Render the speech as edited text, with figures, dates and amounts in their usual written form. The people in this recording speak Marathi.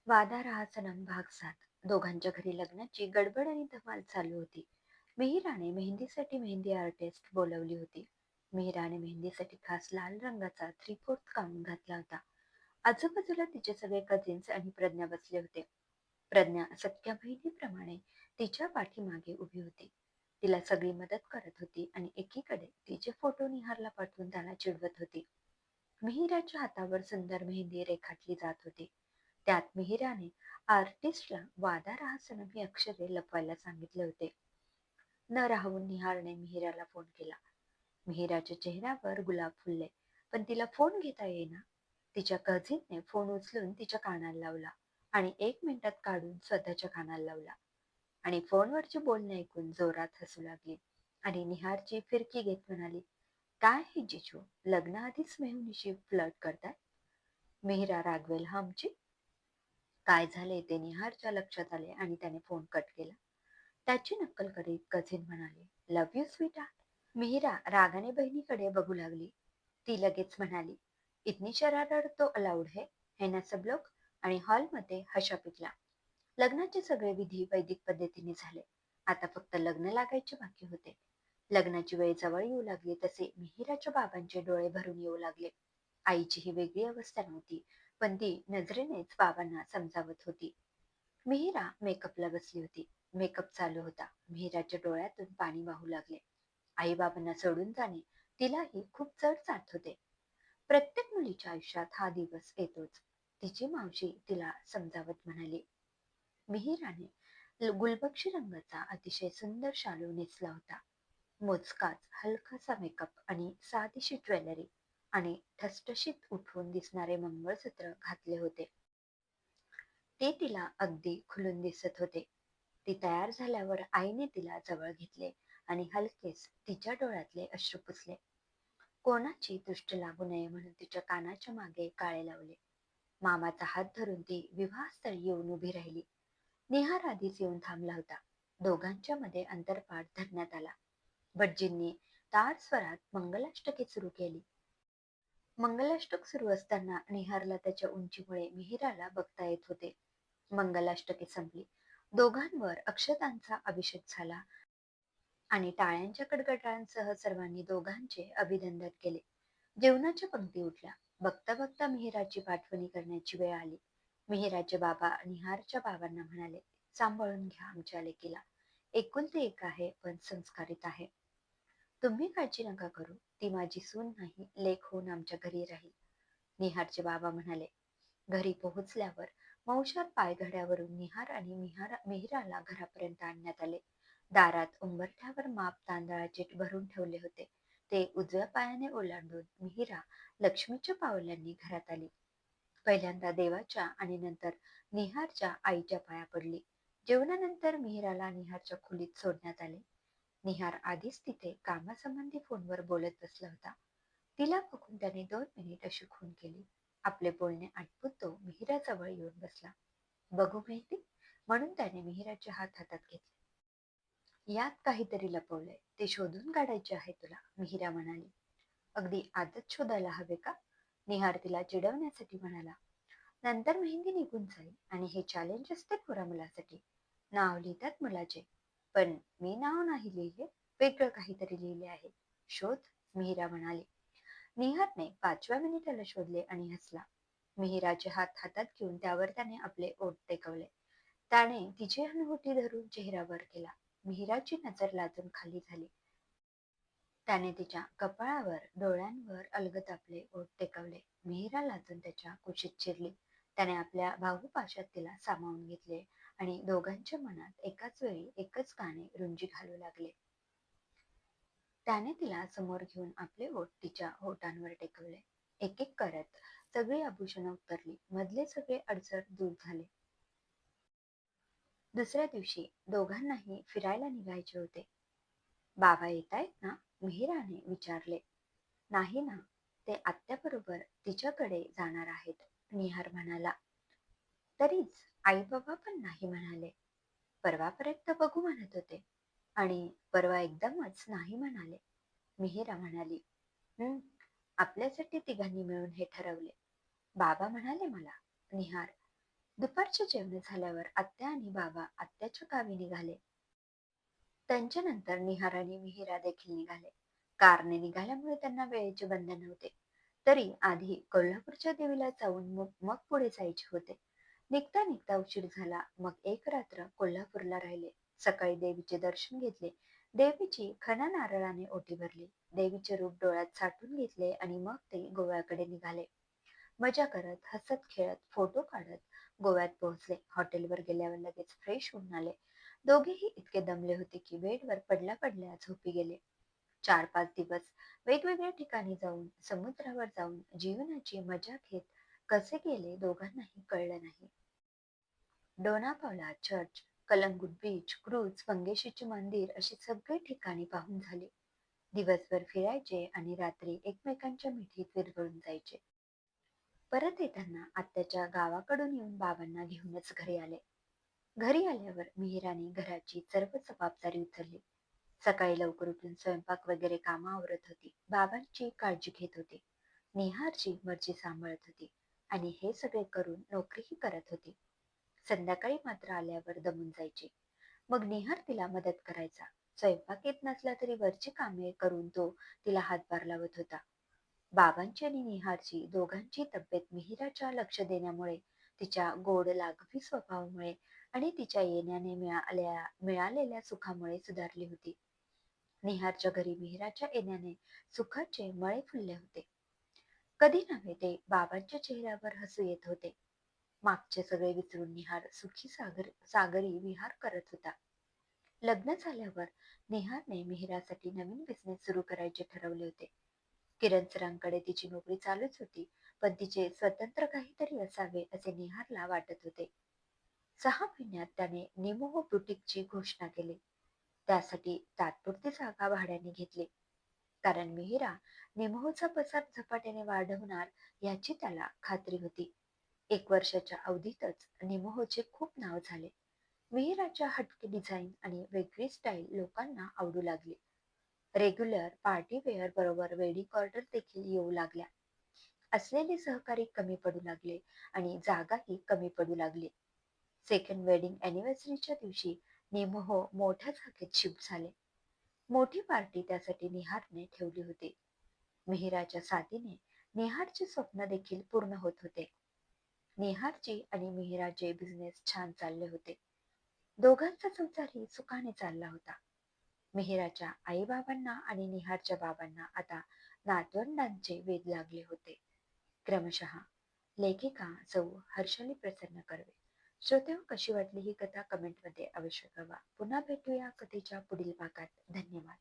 वादा रहा सनम भाग 7. दोघांच्या घरी लग्नाची गडबड आणि धमाल चालू होती. मिहिराने मेहंदीसाठी मेहंदी आर्टिस्ट बोलवली होती. मिहिराने मेहंदीसाठी खास लाल रंगाचा 3/4 गाऊन घातला होता. आजूबाजूला तिचे सगळे कझिन्स आणि प्रज्ञा बसले होते. प्रज्ञा सख्या बहिणीप्रमाणे तिच्या पाठीमागे उभी होती. तिला सगळी मदत करत होती आणि एकीकडे तिचे फोटो निहारला पाठवून त्याला चिडवत होती. मिहिराच्या हातावर सुंदर मेहंदी रेखाटली जात होती. त्यात मिहिराने आर्टिस्टला वादा रहा सनम ही अक्षरे लपवायला सांगितले होते. न राहून निहारने मिहिराला फोन केला. मिहिराच्या चेहऱ्यावर गुलाब फुलले, पण तिला फोन घेता येईना. तिच्या कझिनने फोन उचलून तिच्या कानाला लावला आणि 1 मिनिटात काढून स्वतःच्या कानाला लावला आणि फोनवरचे बोलणे ऐकून जोरात हसू लागली आणि निहारची फिरकी घेत म्हणाली, काय हे जिजू, लग्नाआधीच मेहुणीशी फ्लर्ट करताय? मिहिरा रागवेल हा आमची. काय झाले ते निहारच्या लक्षात आले आणि त्याने फोन कट केला. त्याची नक्कल करीत कझिन म्हणाले, love you sweet art. Mihira रागाने बहिणीकडे बघू लागली. ती लगेच म्हणाली, इतनी शरारत तो अलाउड है ना सब लोग? आणि हॉलमध्ये हशा पिकला. लग्नाचे सगळे विधी वैदिक पद्धतीने झाले. आता फक्त लग्न लागायचे बाकी होते. लग्नाची वेळ जवळ येऊ लागली तसे मिहिराच्या बाबांचे डोळे भरून येऊ लागले. आईची ही वेगळी अवस्था नव्हती, पण ती नजरेनेच बाबांना समजावत होती. मिहिरा मेकअपला बसली होती. मेकअप चालू होता. मिहिराच्या डोळ्यातून पाणी वाहू लागले. आई बाबांना सोडून जाणे तिलाही खूप जड जात होते. प्रत्येक मुलीच्या आयुष्यात हा दिवस येतोच. तिची मावशी तिला समजावत म्हणाली. मिहिराने गुलबक्षी रंगाचा अतिशय सुंदर शालू नेसला होता. मोजकाच हलकासा मेकअप आणि साधीशी ज्वेलरी आणि ठसठशीत उठून दिसणारे मंगळसूत्र घातले होते. ते तिला अगदी खुलून दिसत होते. ती तयार झाल्यावर आईने तिला जवळ घेतले आणि हलकेच तिच्या डोळ्यातले अश्रू पुसले. कोणाची दृष्टी लागू नये म्हणून तिच्या कानाच्या मागे काळे लावले. मामाचा हात धरून ती विवाहस्थळी येऊन उभी राहिली. निहार आधीच येऊन थांबला होता. दोघांच्या मध्ये अंतरपाठ धरण्यात आला. भटजींनी तार स्वरात मंगलाष्टके सुरू केली. मंगलाष्टक सुरू असताना निहारला त्याच्या उंचीमुळे मिहिराला बघता येत होते. मंगलाष्टके संपली. दोघांवर अक्षतांचा अभिषेक झाला आणि टाळ्यांच्या कडकडाटांसह सर्वांनी दोघांचे अभिनंदन केले. जेवणाच्या पंक्ती उठल्या. बघता बघता मिहिराची पाठवणी करण्याची वेळ आली. मिहिराचे बाबा निहारच्या बाबांना म्हणाले, सांभाळून घ्या आमच्या लेकीला. एकुलती एक आहे, पण संस्कारित आहे. तुम्ही काळजी नका करू. ती माझी सून नाही, लेक होऊन आमच्या घरी राहील. निहारचे बाबा म्हणाले. घरी पोहोचल्यावर मौशात पायघड्यावरून निहार आणि मिहिराला घरापर्यंत आणण्यात आले. दारात उंबरठ्यावर माप तांदळाचे भरून ठेवले होते. ते उजव्या पायाने ओलांडून मिहिरा लक्ष्मीच्या पावलांनी घरात आली. पहिल्यांदा देवाच्या आणि नंतर निहारच्या आईच्या पाया पडली. जेवणानंतर मिहिराला निहारच्या खोलीत सोडण्यात आले. निहार आधीच तिथे कामासंबंधी फोनवर बोलत बसला होता. तिला बघून त्याने 2 मिनिट अशी खून केली. आपले बोलणे आटपून तो मिहिराजवळ येऊन बसला. बघू मेहंदी, म्हणून त्याने मिहिराचे हात हातात घेतले. यात काहीतरी लपवलंय, ते शोधून काढायचे आहे तुला, मिहिरा म्हणाली. अगदी आजच शोधायला हवे का? निहार तिला चिडवण्यासाठी म्हणाला. नंतर मेहंदी निघून जाईल आणि हे चॅलेंज असते पोरा मुलासाठी. नाव लिहितात मुलाचे, पण मी नाव नाही लिहिले, वेगळं काहीतरी लिहिले आहे. शोध, मिहिरा म्हणाली. निहारने 5व्या मिनिटाला शोधले आणि हसला. मिहिराचे हात हातात घेऊन त्यावर त्याने आपले ओठ टेकवले. त्याने तिची हनुवटी धरून चेहरा वर केला. मिहिराची नजर लाजून खाली झाली. त्याने तिच्या कपाळावर डोळ्यांवर अलगद आपले ओठ टेकवले. मिहिरा लाजून त्याच्या कुशीत शिरली. त्याने आपल्या बाहुपाशात तिला सामावून घेतले आणि दोघांच्या मनात एकाच वेळी एकच गाणे रुंजी घालू लागले. त्याने तिला समोर घेऊन आपले ओठ तिच्या ओठांवर टेकवले. एक एक करत सगळी आभूषणं उतरली. मधले सगळे अडसर दूर झाले. दुसऱ्या दिवशी दोघांनाही फिरायला निघायचे होते. बाबा येतायत ना? मिहिराने विचारले. नाही ना, ते आत्याबरोबर तिच्याकडे जाणार आहेत, निहार म्हणाला. तरीच आई बाबा पण नाही म्हणाले. परवापर्यंत बघू म्हणत होते आणि परवा एकदमच नाही म्हणाले, मिहिरा म्हणाली. आपल्यासाठी तिघांनी मिळून हे ठरवले. बाबा म्हणाले मला. निहार. दुपारचे जेवण झाल्यावर आत्या आणि बाबा आत्याच्या गावी निघाले. त्यांच्यानंतर निहार आणि मिहिरा देखील निघाले. कारने निघाल्यामुळे त्यांना वेळेचे बंधन नव्हते. तरी आधी कोल्हापूरच्या देवीला जाऊन मग पुढे जायचे होते. निघता निघता उशीर झाला. मग एक रात्र कोल्हापूरला राहिले. सकाळी देवीचे दर्शन घेतले. देवीची खणा नारळाने ओटी भरली. देवीचे रूप डोळ्यात साठवून घेतले आणि मग ते गोव्याकडे निघाले. मजा करत, हसत खेळत, फोटो काढत गोव्यात पोहोचले. हॉटेलवर गेल्यावर लगेच फ्रेश होऊन आले. दोघेही इतके दमले होते की बेडवर पडल्या पडल्या झोपी गेले. 4-5 दिवस वेगवेगळ्या ठिकाणी जाऊन, समुद्रावर जाऊन जीवनाची मजा घेत कसे गेले दोघांनाही कळलं नाही. Dona Paula church, Calangute beach, cruise, मंगेशीचे मंदिर अशी सगळी ठिकाणी पाहून झाली. दिवसभर फिरायचे आणि रात्री एकमेकांच्या मिठीत विरघळून जायचे. परत येताना आत्याच्या गावाकडून येऊन बाबांना घेऊनच घरी आले. घरी आल्यावर मिहिराने घराची सर्व जबाबदारी उचलली. सकाळी लवकर उठून स्वयंपाक वगैरे कामं आवरत होती. बाबांची काळजी घेत होती. निहारची मर्जी सांभाळत होती आणि हे सगळे करून नोकरीही करत होती. संध्याकाळी मात्र आल्यावर दमून जायची. मग निहार तिला मदत करायचा. स्वयंपाक येत नसला तरी वरची कामे करून तो तिला हातभार लावत होता. बाबांची आणि निहारची दोघांची तब्येत मिहिराच्या लक्ष देण्यामुळे, तिच्या गोड लागवी स्वभावामुळे आणि तिच्या येण्याने मिळालेल्या सुखामुळे सुधारली होती. निहारच्या घरी मिहिराच्या येण्याने सुखाचे मळे फुलले होते. कधी नव्हे ते बाबांच्या चेहऱ्यावर हसू येत होते. मागचे सगळे विसरून निहार सुखी सागरी विहार करत होता. लग्न झाल्यावर निहारने मिहिरासाठी नवीन बिझनेस सुरू करायचे ठरवले होते. किरण सरांकडे तिची नोकरी चालूच होती, पण तिचे स्वतंत्र काहीतरी असावे असे निहारला वाटत होते. 6 महिन्यात त्याने निमोह बुटीकची घोषणा केली. त्यासाठी तात्पुरती जागा भाड्याने घेतली. कारण मिहिरा निमोहचा पसार झपाट्याने वाढवणार याची त्याला खात्री होती. 1 वर्षाच्या अवधीतच निमोहचे खूप नाव झाले. मिहिराच्या हटके डिझाईन आणि वेगळी स्टाईल लोकांना आवडू लागली. रेग्युलर पार्टी वेअर बरोबर वेडिंग ऑर्डर देखील येऊ लागल्या. असलेले सहकारी कमी पडू लागले आणि जागाही कमी पडू लागली. सेकंड वेडिंग अॅनिव्हर्सरीच्या दिवशी निमोह मोठ्या जागेत शिफ्ट झाले. मोठी पार्टी त्यासाठी निहारने ठेवली होती. मिहिराच्या साथीने निहारचे स्वप्न देखील पूर्ण होत होते. निहारची आणि मिहिराचे बिझनेस छान चालले होते. दोघांचा संसारही सुखाने चालला होता. मिहिराच्या आई-बाबांना आणि निहारच्या बाबांना आता नातवंडांचे वेध लागले होते. क्रमशः लेखिका सौ हर्षाली प्रसन्न कर्वे. श्रोतेहो, कशी वाटली ही कथा कमेंटमध्ये अवश्य कळवा. पुन्हा भेटूया कथेच्या पुढील भागात. धन्यवाद.